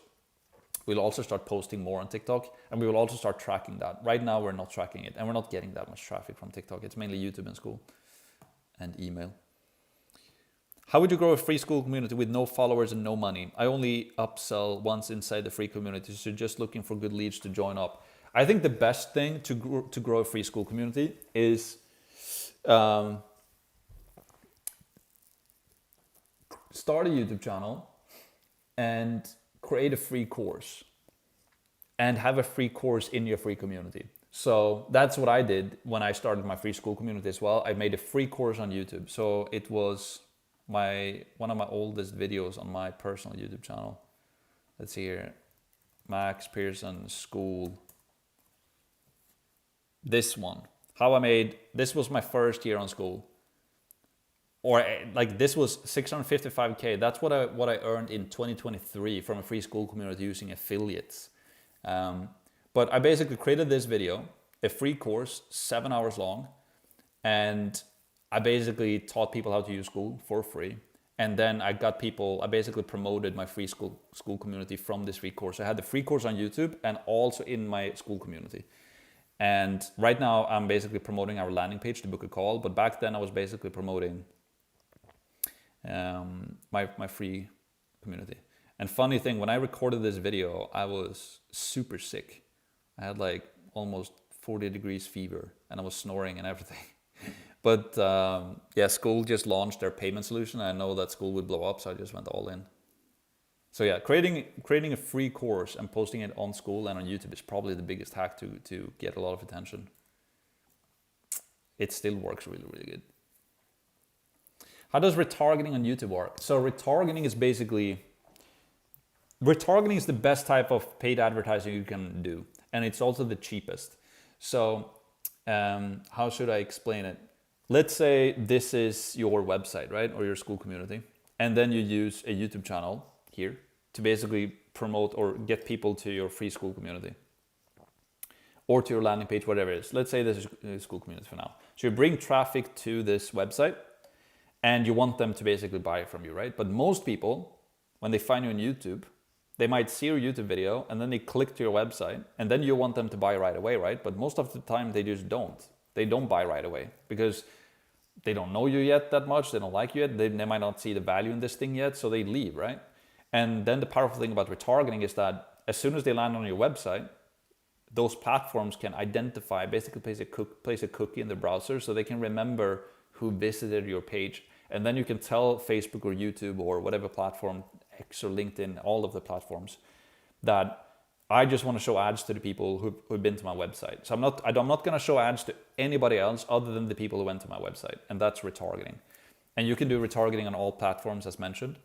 we'll also start posting more on TikTok, and we will also start tracking that. Right now, we're not tracking it, and we're not getting that much traffic from TikTok. It's mainly YouTube and Skool and email. How would you grow a free Skool community with no followers and no money? I only upsell once inside the free community, so just looking for good leads to join up. I think the best thing to grow a free Skool community is start a YouTube channel and create a free course and have a free course in your free community. So that's what I did when I started my free Skool community as well. I made a free course on YouTube. So it was one of my oldest videos on my personal YouTube channel. Let's see here. Max Pearson Skool. This one. This was my first year on Skool. Or like this was 655K. That's what I earned in 2023 from a free Skool community using affiliates. But I basically created this video, a free course, 7 hours long, and I basically taught people how to use Skool for free. And then I basically promoted my free Skool community from this free course. I had the free course on YouTube and also in my Skool community. And right now I'm basically promoting our landing page to book a call. But back then I was basically promoting my free community. And funny thing, when I recorded this video, I was super sick. I had like almost 40 degrees fever and I was snoring and everything. But yeah, Skool just launched their payment solution. I know that Skool would blow up, so I just went all in. So yeah, creating a free course and posting it on Skool and on YouTube is probably the biggest hack to get a lot of attention. It still works really, really good. How does retargeting on YouTube work? So retargeting is the best type of paid advertising you can do. And it's also the cheapest. So how should I explain it? Let's say this is your website, right? Or your Skool community. And then you use a YouTube channel here to basically promote or get people to your free Skool community. Or to your landing page, whatever it is. Let's say this is Skool community for now. So you bring traffic to this website and you want them to basically buy from you, right? But most people, when they find you on YouTube, they might see your YouTube video and then they click to your website and then you want them to buy right away, right? But most of the time they just don't. They don't buy right away because they don't know you yet that much. They don't like you yet. They might not see the value in this thing yet, so they leave, right? And then the powerful thing about retargeting is that as soon as they land on your website, those platforms can identify, basically place a cookie in the browser so they can remember who visited your page. And then you can tell Facebook or YouTube or whatever platform, X or LinkedIn, all of the platforms, that I just want to show ads to the people who've been to my website. So I'm not going to show ads to anybody else other than the people who went to my website, and that's retargeting. And you can do retargeting on all platforms as mentioned.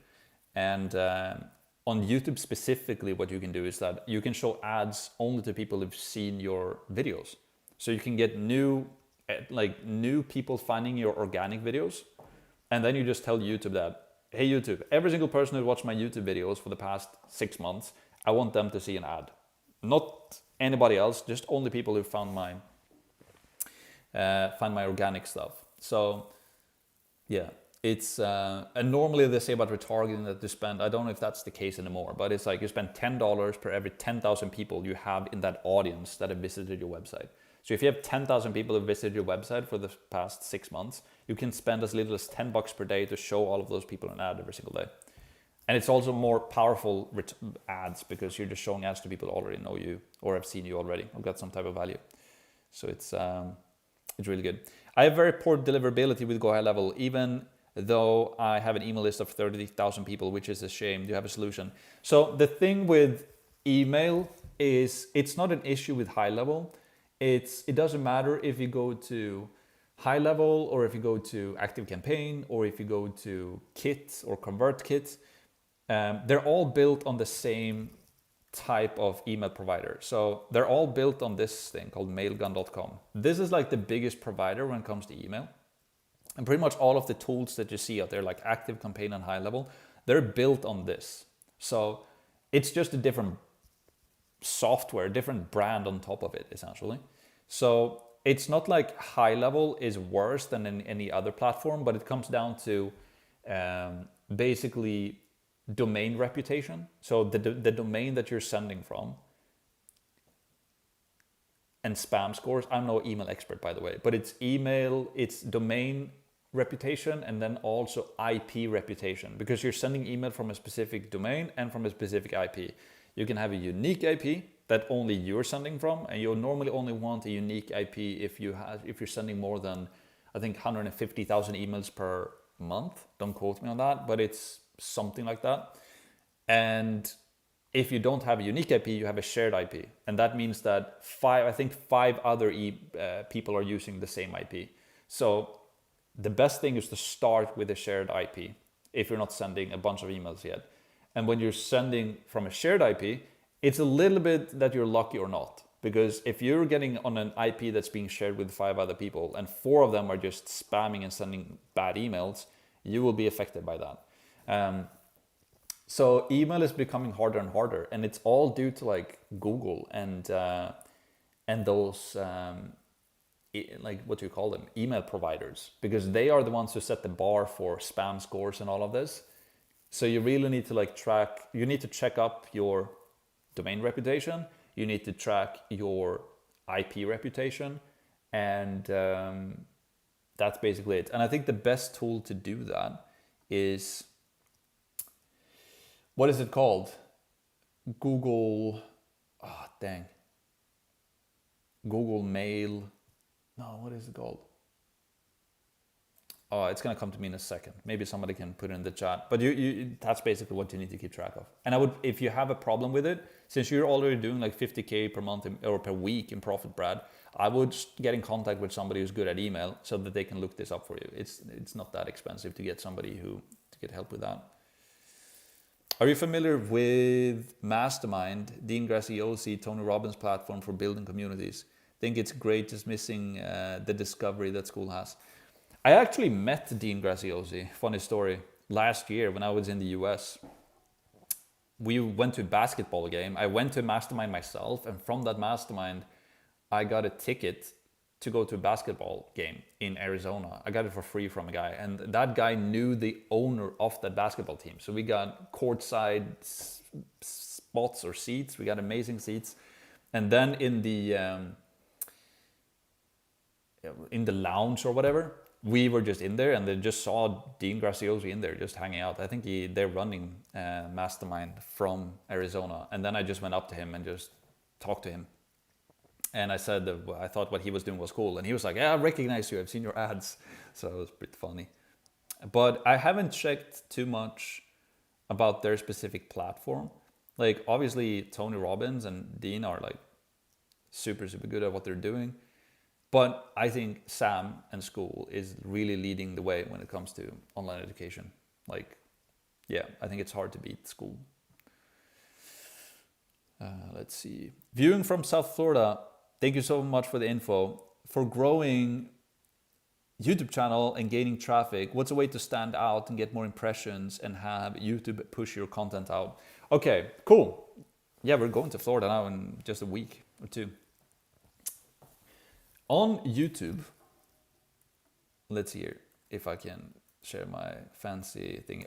And on YouTube specifically, what you can do is that you can show ads only to people who've seen your videos. So you can get new people finding your organic videos, and then you just tell YouTube that, hey YouTube, every single person who watched my YouTube videos for the past 6 months, I want them to see an ad. Not anybody else, just only people who found my organic stuff. So yeah, it's and normally they say about retargeting that you spend, I don't know if that's the case anymore, but it's like you spend $10 per every 10,000 people you have in that audience that have visited your website. So if you have 10,000 people who visited your website for the past 6 months, you can spend as little as $10 per day to show all of those people an ad every single day. And it's also more powerful ads because you're just showing ads to people who already know you or have seen you already or got some type of value. So it's really good. I have very poor deliverability with Go High Level, even though I have an email list of 30,000 people, which is a shame. Do you have a solution? So the thing with email is it's not an issue with High Level. It doesn't matter if you go to High Level or if you go to Active Campaign or if you go to Kit or Convert Kit. They're all built on the same type of email provider. So they're all built on this thing called mailgun.com. This is like the biggest provider when it comes to email. And pretty much all of the tools that you see out there, like Active Campaign and High Level, they're built on this. So it's just a different software, different brand on top of it, essentially. So it's not like High Level is worse than in any other platform, but it comes down to basically domain reputation. So the domain that you're sending from and spam scores. I'm no email expert, by the way, but it's email, it's domain reputation, and then also IP reputation, because you're sending email from a specific domain and from a specific IP. You can have a unique IP that only you're sending from, and you'll normally only want a unique IP if you're sending more than, I think, 150,000 emails per month. Don't quote me on that, but it's something like that. And if you don't have a unique IP, you have a shared IP, and that means that five other people are using the same IP. So the best thing is to start with a shared IP if you're not sending a bunch of emails yet. And when you're sending from a shared IP, it's a little bit that you're lucky or not, because if you're getting on an IP that's being shared with 5 other people and 4 of them are just spamming and sending bad emails, you will be affected by that. So email is becoming harder and harder, and it's all due to like Google and those like, what do you call them, email providers, because they are the ones who set the bar for spam scores and all of this. So you really need to you need to check up your domain reputation, you need to track your IP reputation, and that's basically it. And I think the best tool to do that is, what is it called? Google Mail. No, what is it called? Oh, it's gonna come to me in a second. Maybe somebody can put it in the chat. But that's basically what you need to keep track of. And I would, if you have a problem with it, since you're already doing like 50K per month or per week in profit, Brad, I would get in contact with somebody who's good at email so that they can look this up for you. It's not that expensive to get somebody to get help with that. Are you familiar with Mastermind, Dean Graziosi, Tony Robbins' platform for building communities? Think it's great, just missing the discovery that Skool has. I actually met Dean Graziosi, funny story, last year when I was in the US. We went to a basketball game. I went to a mastermind myself, and from that mastermind, I got a ticket to go to a basketball game in Arizona. I got it for free from a guy, and that guy knew the owner of that basketball team. So we got courtside spots or seats. We got amazing seats. And then in the lounge or whatever, we were just in there, and they just saw Dean Graziosi in there just hanging out. I think they're running Mastermind from Arizona. And then I just went up to him and just talked to him. And I said that I thought what he was doing was cool. And he was like, yeah, I recognize you. I've seen your ads. So it was pretty funny. But I haven't checked too much about their specific platform. Like obviously Tony Robbins and Dean are like super good at what they're doing. But I think Sam and Skool is really leading the way when it comes to online education. Like, yeah, I think it's hard to beat Skool. Let's see. Viewing from South Florida, thank you so much for the info. For growing YouTube channel and gaining traffic, what's a way to stand out and get more impressions and have YouTube push your content out? Okay, cool. Yeah, we're going to Florida now in just a week or two. On YouTube, let's see here if I can share my fancy thing.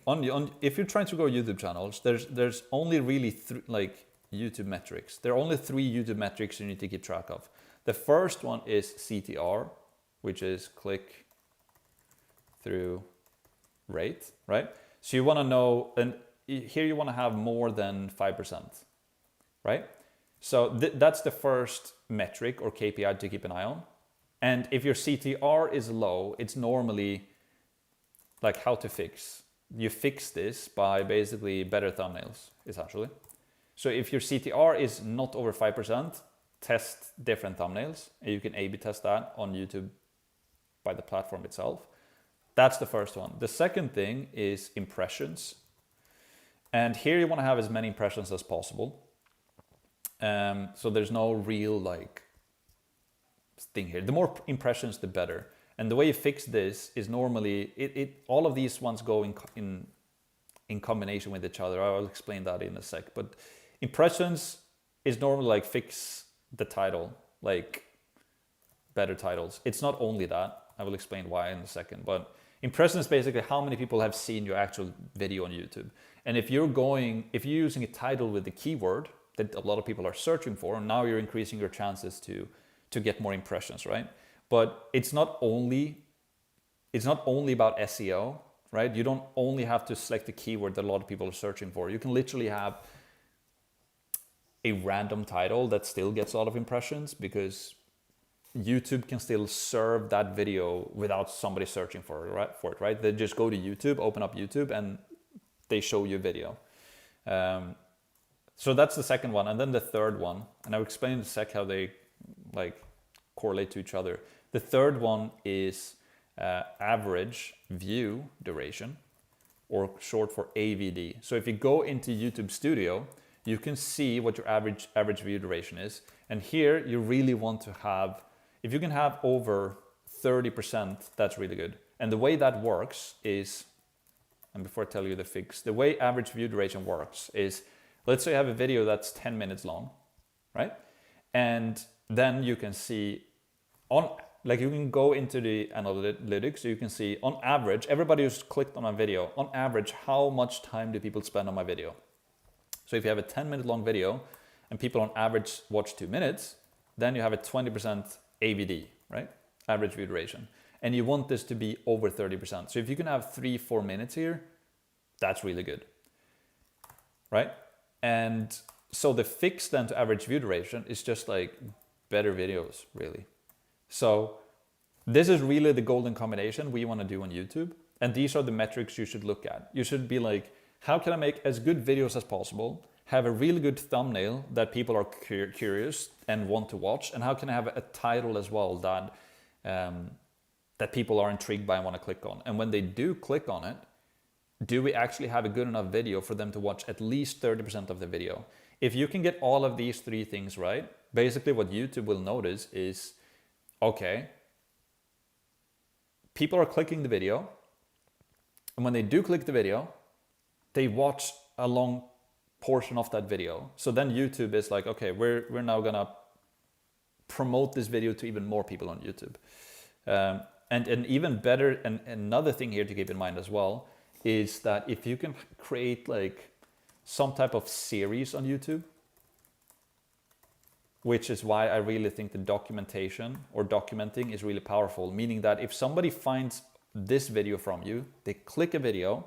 If you're trying to grow YouTube channels, there's only really like YouTube metrics. There are only 3 YouTube metrics you need to keep track of. The first one is CTR, which is click through rate, right? So you want to know, and here you want to have more than 5%, right? So that's the first metric or KPI to keep an eye on. And if your CTR is low, it's normally like how to fix. You fix this by basically better thumbnails, essentially. So if your CTR is not over 5%, test different thumbnails. And you can A/B test that on YouTube by the platform itself. That's the first one. The second thing is impressions. And here you want to have as many impressions as possible. So there's no real like thing here. The more impressions, the better. And the way you fix this is normally, all of these ones go in combination with each other. I'll explain that in a sec. But impressions is normally like fix the title, like better titles. It's not only that. I will explain why in a second. But impressions is basically how many people have seen your actual video on YouTube. And if you're using a title with the keyword that a lot of people are searching for, now you're increasing your chances to get more impressions, right? But it's not only about SEO, right? You don't only have to select the keyword that a lot of people are searching for. You can literally have a random title that still gets a lot of impressions because YouTube can still serve that video without somebody searching for it, right? They just go to YouTube, open up YouTube, and they show you a video. So that's the second one. And then the third one, and I'll explain in a sec how they like correlate to each other. The third one is average view duration, or short for AVD. So if you go into YouTube Studio, you can see what your average view duration is. And here you really want to have, if you can have over 30%, that's really good. And the way that works is, and before I tell you the fix, the way average view duration works is, let's say I have a video that's 10 minutes long, right? And then you can see you can go into the analytics, so you can see on average, everybody who's clicked on my video, on average, how much time do people spend on my video? So if you have a 10-minute long video and people on average watch 2 minutes, then you have a 20% AVD, right? Average view duration. And you want this to be over 30%. So if you can have 3-4 minutes here, that's really good, right? And so the fix then to average view duration is just like better videos, really. So this is really the golden combination we want to do on YouTube. And these are the metrics you should look at. You should be like, how can I make as good videos as possible, have a really good thumbnail that people are curious and want to watch, and how can I have a title as well that that people are intrigued by and want to click on? And when they do click on it, do we actually have a good enough video for them to watch at least 30% of the video? If you can get all of these 3 things right, basically what YouTube will notice is, okay, people are clicking the video, and when they do click the video, they watch a long portion of that video. So then YouTube is like, okay, we're now gonna promote this video to even more people on YouTube. And even better, and another thing here to keep in mind as well, is that if you can create like some type of series on YouTube, which is why I really think the documentation or documenting is really powerful, meaning that if somebody finds this video from you, they click a video,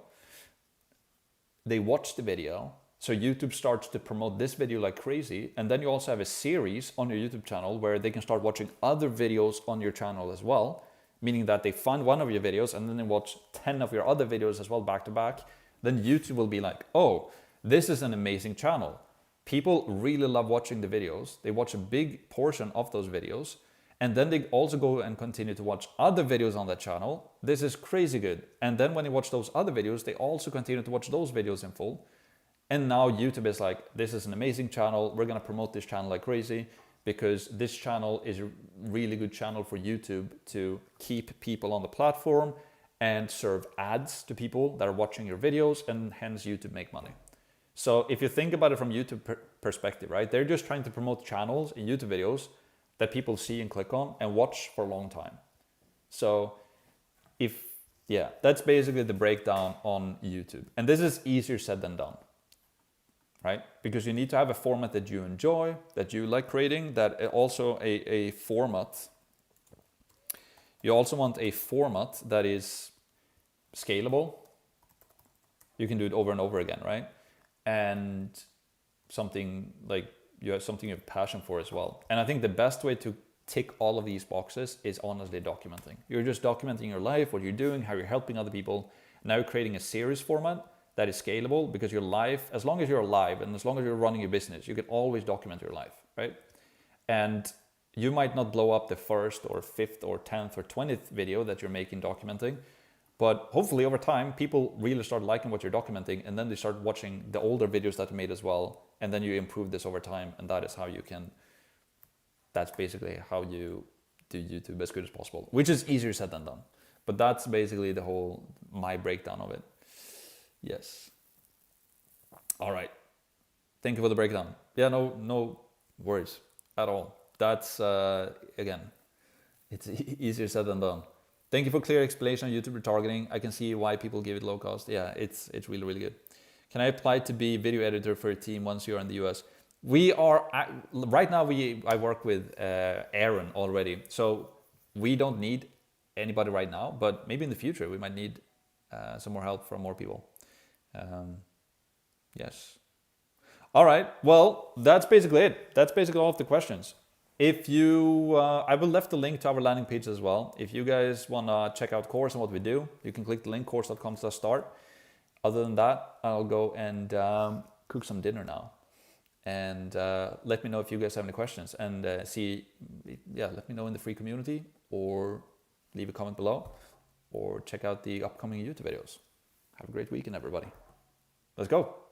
they watch the video, so YouTube starts to promote this video like crazy, and then you also have a series on your YouTube channel where they can start watching other videos on your channel as well, meaning that they find one of your videos and then they watch 10 of your other videos as well back to back. then YouTube will be like, oh, this is an amazing channel. People really love watching the videos. They watch a big portion of those videos. And then they also go and continue to watch other videos on that channel. This is crazy good. And then when they watch those other videos, they also continue to watch those videos in full. And now YouTube is like, this is an amazing channel. We're going to promote this channel like crazy because this channel is a really good channel for YouTube to keep people on the platform and serve ads to people that are watching your videos, and hence YouTube make money. So if you think about it from YouTube perspective, right? They're just trying to promote channels in YouTube videos that people see and click on and watch for a long time. So that's basically the breakdown on YouTube. And this is easier said than done, right? Because you need to have a format that you enjoy, that you like creating, that also a format. You also want a format that is scalable. You can do it over and over again, right? And something like you have something you have passion for as well. And I think the best way to tick all of these boxes is honestly documenting. You're just documenting your life, what you're doing, how you're helping other people. Now you're creating a series format that is scalable, because your life, as long as you're alive and as long as you're running your business, you can always document your life, right? And you might not blow up the first or fifth or 10th or 20th video that you're making documenting, but hopefully over time, people really start liking what you're documenting, and then they start watching the older videos that you made as well. And then you improve this over time. And that is how you can, that's basically how you do YouTube as good as possible, which is easier said than done. But that's basically my breakdown of it. Yes. All right. Thank you for the breakdown. Yeah, no worries at all. That's, again, it's easier said than done. Thank you for clear explanation on YouTube retargeting. I can see why people give it low cost. Yeah, it's really, really good. Can I apply to be video editor for a team once you're in the US? We are, right now I work with Aaron already. So we don't need anybody right now, but maybe in the future we might need some more help from more people. Yes. All right, well, that's basically it. That's basically all of the questions. If you, I will left the link to our landing page as well. If you guys want to check out course and what we do, you can click the link course.com/start. Other than that, I'll go and cook some dinner now. And let me know if you guys have any questions. And let me know in the free community, or leave a comment below, or check out the upcoming YouTube videos. Have a great weekend, everybody. Let's go.